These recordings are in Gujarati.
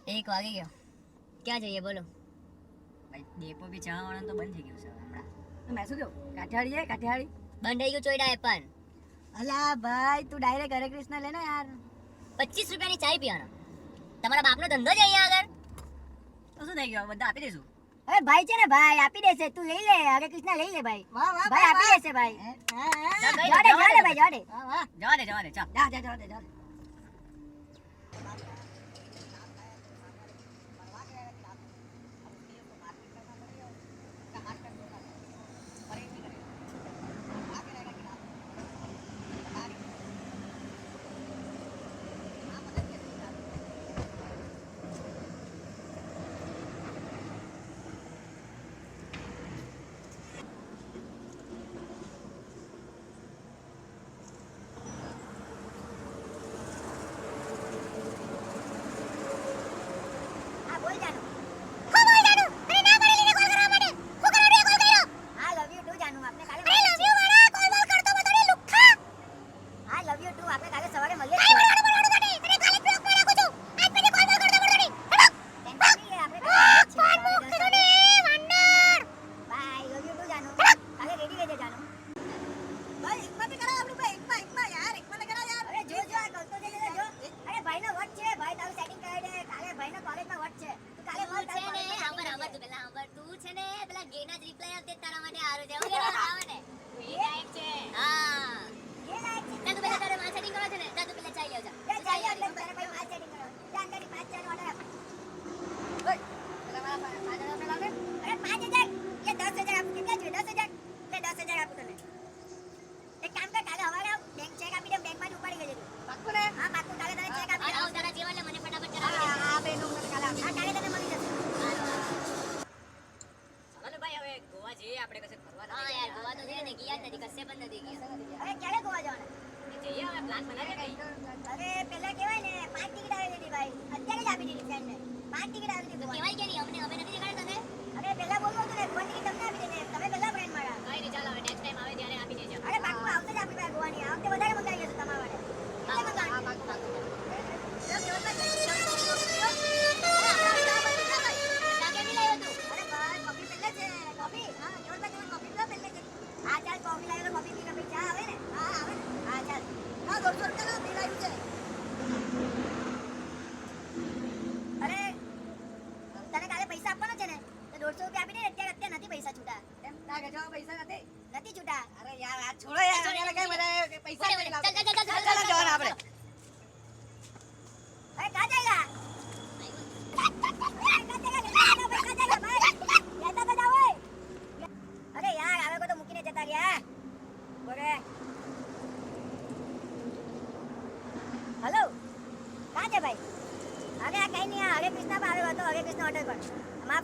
1 વાગી ગયો. ક્યાં જઈએ બોલો? ભાઈ ડેપો બી ચા વાળાનું તો બંધ થઈ ગયું છે હમણાં. તો મેં શું કહ્યું, કાઠિયાવાડી જાય કાઠિયાવાડી? બંધ થઈ ગયું ચોઈડા એ પણ. અલા ભાઈ તું ડાયરેક્ટ હરે કૃષ્ણ લે ને યાર. 25 રૂપિયાની ચાય પીવાનો. તમારા બાપનો ધંધો જ અહીંયા આગળ. તો શું થઈ ગયું, બધા આપી દઈશું. અરે ભાઈ છે ને ભાઈ, આપી દેશે. તું લઈ લે હરે કૃષ્ણ, લઈ લે ભાઈ. વાહ વાહ ભાઈ આપી દેશે ભાઈ. જવા દે, જાડે ભાઈ જાડે. જવા દે ચાલ. જા જા.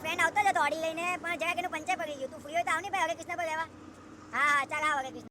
ફ્રેન્ડ આવતો જ હતો ઓડી લઈને, પણ જરા કે પંચર પડી ગયું. તું ફ્રી હોય તો આવ ને ભાઈ હરે કૃષ્ણ પર લેવા. હા ચાલ આવ હરે કૃષ્ણ.